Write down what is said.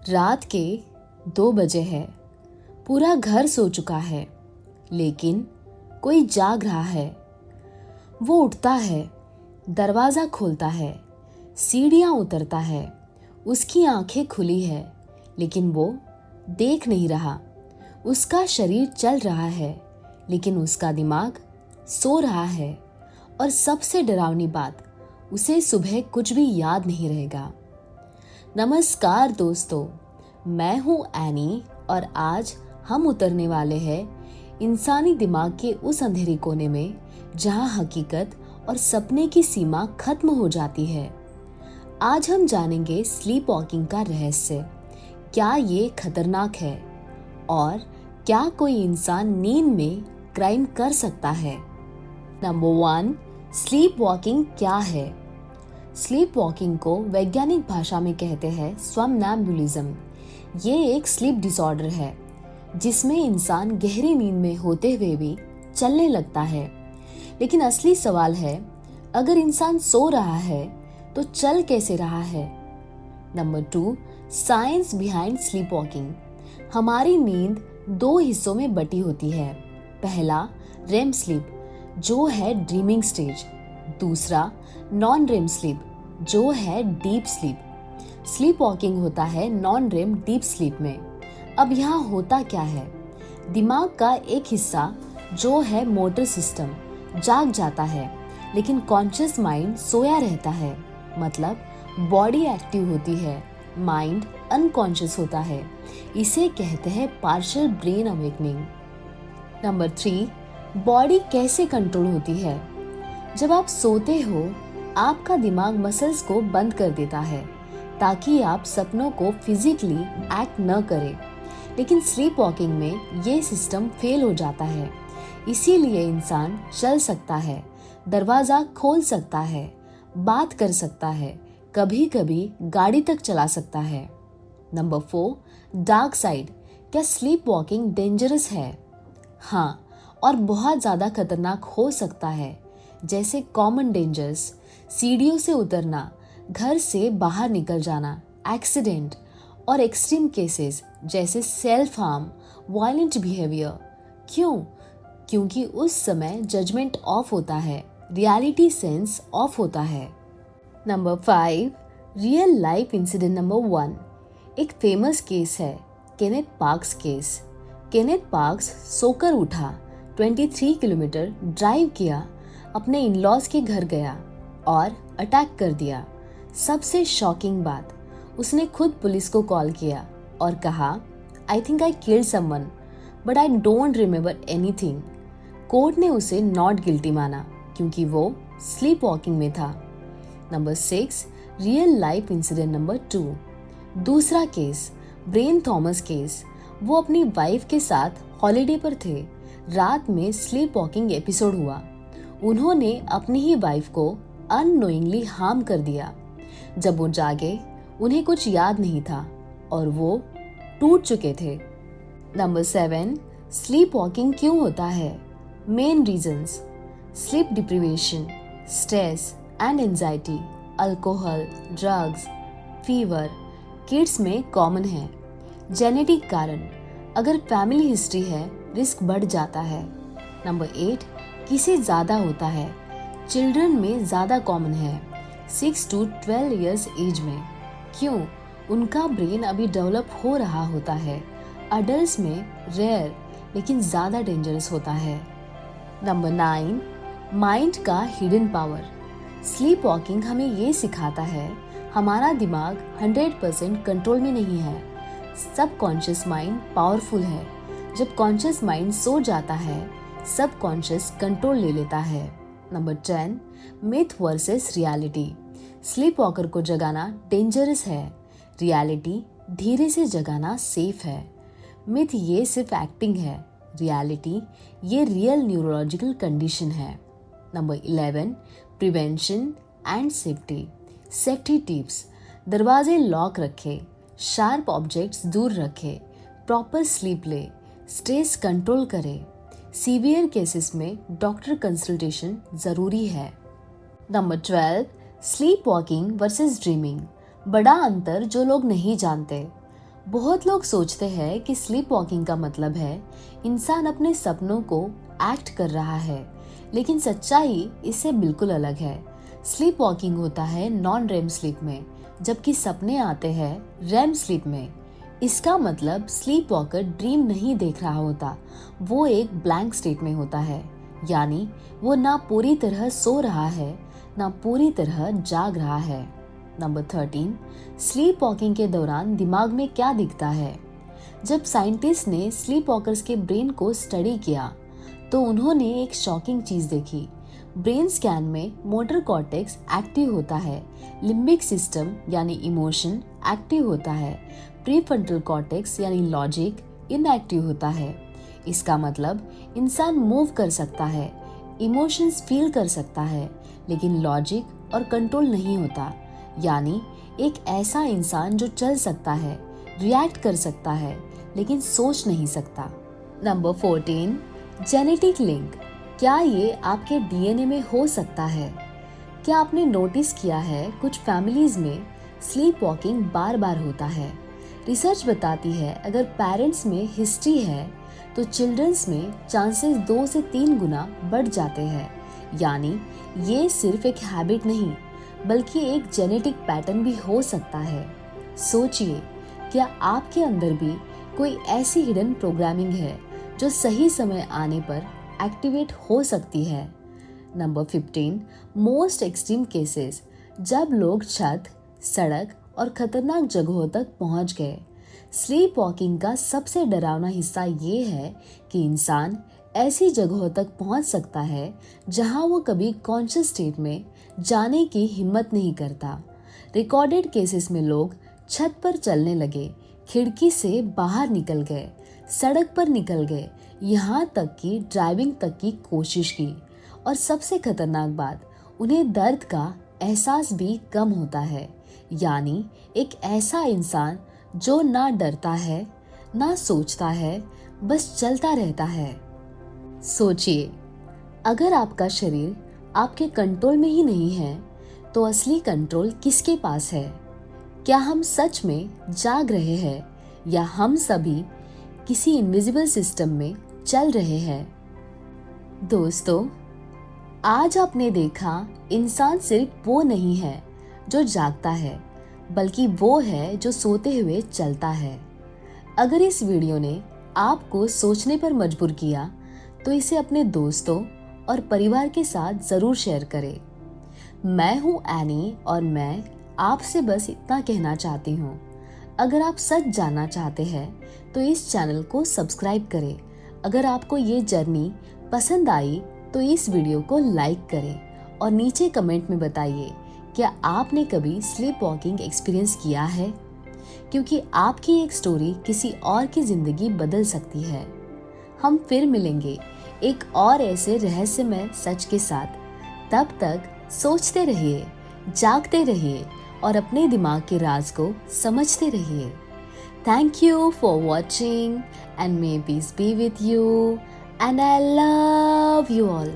रात के 2 बजे है। पूरा घर सो चुका है, लेकिन कोई जाग रहा है। वो उठता है, दरवाज़ा खोलता है, सीढ़ियाँ उतरता है। उसकी आंखें खुली है, लेकिन वो देख नहीं रहा। उसका शरीर चल रहा है, लेकिन उसका दिमाग सो रहा है। और सबसे डरावनी बात, उसे सुबह कुछ भी याद नहीं रहेगा। नमस्कार दोस्तों, मैं हूँ एनी और आज हम उतरने वाले हैं इंसानी दिमाग के उस अंधेरे कोने में जहाँ हकीकत और सपने की सीमा खत्म हो जाती है। आज हम जानेंगे स्लीप वॉकिंग का रहस्य। क्या ये खतरनाक है और क्या कोई इंसान नींद में क्राइम कर सकता है? नंबर 1, स्लीप वॉकिंग क्या है? स्लीप वॉकिंग को वैज्ञानिक भाषा में कहते हैं सोमनैम्बुलिज्म। ये एक स्लीप डिसऑर्डर है जिसमें इंसान गहरी नींद में होते हुए भी चलने लगता है। लेकिन असली सवाल है, अगर इंसान सो रहा है तो चल कैसे रहा है? Number 2, science behind sleep walking. हमारी नींद 2 हिस्सों में बटी होती है। पहला रेम स्लीप, जो है ड्रीमिंग स्टेज। दूसरा नॉन रेम स्लीप, जो है डीप स्लीप। स्लीप वॉकिंग होता है नॉन रेम डीप स्लीप में। अब यहाँ होता क्या है? दिमाग का एक हिस्सा जो है मोटर सिस्टम जाग जाता है, लेकिन कॉन्शियस माइंड सोया रहता है। मतलब बॉडी एक्टिव होती है, माइंड अनकॉन्शियस होता है। इसे कहते हैं partial brain awakening. Number 3, body कैसे कंट्रोल होती है? जब आप सोते हो, आपका दिमाग मसल्स को बंद कर देता है ताकि आप सपनों को फिजिकली एक्ट न करें। लेकिन स्लीप वॉकिंग में ये सिस्टम फेल हो जाता है। इसीलिए इंसान चल सकता है, दरवाज़ा खोल सकता है, बात कर सकता है, कभी कभी गाड़ी तक चला सकता है। Number 4, dark side. क्या स्लीप वॉकिंग डेंजरस है? हाँ, और बहुत ज़्यादा खतरनाक हो सकता है। जैसे कॉमन डेंजर्स, सीढ़ियों से उतरना, घर से बाहर निकल जाना, एक्सीडेंट और एक्सट्रीम केसेस जैसे सेल्फ हार्म, वायलेंट बिहेवियर। क्यों? क्योंकि उस समय जजमेंट ऑफ होता है, रियलिटी सेंस ऑफ होता है। Number 5, real life incident number 1। एक फेमस केस है, Kenneth parks case. Kenneth parks सोकर उठा, 23 किलोमीटर ड्राइव किया, अपने इन-लॉज के घर गया और अटैक कर दिया। सबसे शॉकिंग बात, उसने खुद पुलिस को कॉल किया और कहा, I think I killed someone but I don't remember anything. Court ने उसे नॉट गिल्टी माना क्योंकि वो स्लीप वॉकिंग में था। Number 6, real life incident number 2। दूसरा केस, ब्रेन थॉमस केस। वो अपनी वाइफ के साथ हॉलिडे पर थे। रात में स्लीप वॉकिंग एपिसोड हुआ। उन्होंने अपनी ही वाइफ को अननोइंगली हार्म कर दिया। जब वो जागे, उन्हें कुछ याद नहीं था और वो टूट चुके थे। नंबर 7, स्लीप वॉकिंग क्यों होता है? Main reasons: sleep deprivation, stress and anxiety, alcohol, drugs, fever. Kids में कॉमन है। जेनेटिक कारण, अगर फैमिली हिस्ट्री है, रिस्क बढ़ जाता है। नंबर 8, किसे ज़्यादा होता है? चिल्ड्रन में ज़्यादा कॉमन है, 6 to 12 इयर्स एज में। क्यों? उनका ब्रेन अभी डेवलप हो रहा होता है। अडल्ट्स में रेयर लेकिन ज़्यादा डेंजरस होता है। नंबर 9, माइंड का हिडन पावर। स्लीप वॉकिंग हमें ये सिखाता है, हमारा दिमाग 100% कंट्रोल में नहीं है। सब कॉन्शियस माइंड पावरफुल है। जब कॉन्शियस माइंड सो जाता है, सब कॉन्शियस कंट्रोल ले लेता है। Number 10, myth versus reality. Sleep walker को जगाना डेंजरस है, रियलिटी धीरे से जगाना सेफ है। मिथ ये सिर्फ एक्टिंग है, रियलिटी ये रियल न्यूरोलॉजिकल कंडीशन है। Number 11, prevention and safety. Safety tips: दरवाजे लॉक रखें, शार्प ऑब्जेक्ट्स दूर रखें, प्रॉपर स्लीप ले, स्ट्रेस कंट्रोल करें। सीवियर केसेस में डॉक्टर कंसल्टेशन ज़रूरी है। Number 12, sleep walking versus dreaming. बड़ा अंतर जो लोग नहीं जानते। बहुत लोग सोचते हैं कि स्लीप वॉकिंग का मतलब है इंसान अपने सपनों को एक्ट कर रहा है, लेकिन सच्चाई इससे बिल्कुल अलग है। स्लीप वॉकिंग होता है नॉन रेम स्लीप में, जबकि सपने आते हैं रेम स्लीप में। इसका मतलब स्लीप वॉकर ड्रीम नहीं देख रहा होता, वो एक ब्लैंक स्टेट में होता है, यानी वो ना पूरी तरह सो रहा है ना पूरी तरह जाग रहा है। नंबर 13, स्लीप वॉकिंग के दौरान दिमाग में क्या दिखता है। जब साइंटिस्ट ने स्लीप वॉकर्स के ब्रेन को स्टडी किया तो उन्होंने एक शॉकिंग चीज देखी। ब्रेन स्कैन में मोटर कॉर्टेक्स एक्टिव होता है, लिम्बिक सिस्टम यानी इमोशन एक्टिव होता है, प्रीफ्रंटल कॉर्टेक्स यानी लॉजिक इनएक्टिव होता है। इसका मतलब इंसान मूव कर सकता है, इमोशंस फील कर सकता है, लेकिन लॉजिक और कंट्रोल नहीं होता। यानी एक ऐसा इंसान जो चल सकता है, रिएक्ट कर सकता है, लेकिन सोच नहीं सकता। Number 14, genetic link. क्या ये आपके डीएनए में हो सकता है? क्या आपने नोटिस किया है कुछ फैमिलीज में स्लीप वॉकिंग बार बार होता है। रिसर्च बताती है अगर पेरेंट्स में हिस्ट्री है तो चिल्ड्रंस में चांसेस 2 से 3 गुना बढ़ जाते हैं। यानी ये सिर्फ एक हैबिट नहीं बल्कि एक जेनेटिक पैटर्न भी हो सकता है। सोचिए, क्या आपके अंदर भी कोई ऐसी हिडन प्रोग्रामिंग है जो सही समय आने पर एक्टिवेट हो सकती है। Number 15, most extreme cases. जब लोग छत, सड़क और खतरनाक जगहों तक पहुंच गए। स्लीप वॉकिंग का सबसे डरावना हिस्सा ये है कि इंसान ऐसी जगहों तक पहुंच सकता है जहां वो कभी कॉन्शियस स्टेट में जाने की हिम्मत नहीं करता। रिकॉर्डेड केसेस में लोग छत पर चलने लगे, खिड़की से बाहर निकल गए, सड़क पर निकल गए, यहाँ तक कि ड्राइविंग तक की कोशिश की। और सबसे खतरनाक बात, उन्हें दर्द का एहसास भी कम होता है। यानी एक ऐसा इंसान जो ना डरता है ना सोचता है, बस चलता रहता है। सोचिए, अगर आपका शरीर आपके कंट्रोल में ही नहीं है तो असली कंट्रोल किसके पास है? क्या हम सच में जाग रहे हैं या हम सभी किसी इनविजिबल सिस्टम में चल रहे हैं? दोस्तों, आज आपने देखा इंसान सिर्फ वो नहीं है जो जागता है, बल्कि वो है जो सोते हुए चलता है। अगर इस वीडियो ने आपको सोचने पर मजबूर किया तो इसे अपने दोस्तों और परिवार के साथ जरूर शेयर करें। मैं हूँ एनी और मैं आपसे बस इतना कहना चाहती हूँ, अगर आप सच जानना चाहते हैं तो इस चैनल को सब्सक्राइब करें। अगर आपको ये जर्नी पसंद आई तो इस वीडियो को लाइक करें और नीचे कमेंट में बताइए क्या आपने कभी स्लीप वॉकिंग एक्सपीरियंस किया है, क्योंकि आपकी एक स्टोरी किसी और की जिंदगी बदल सकती है। हम फिर मिलेंगे एक और ऐसे रहस्यमय सच के साथ। तब तक सोचते रहिए, जागते रहिए और अपने दिमाग के राज को समझते रहिए। Thank you for watching and may piece B with you and I love you all.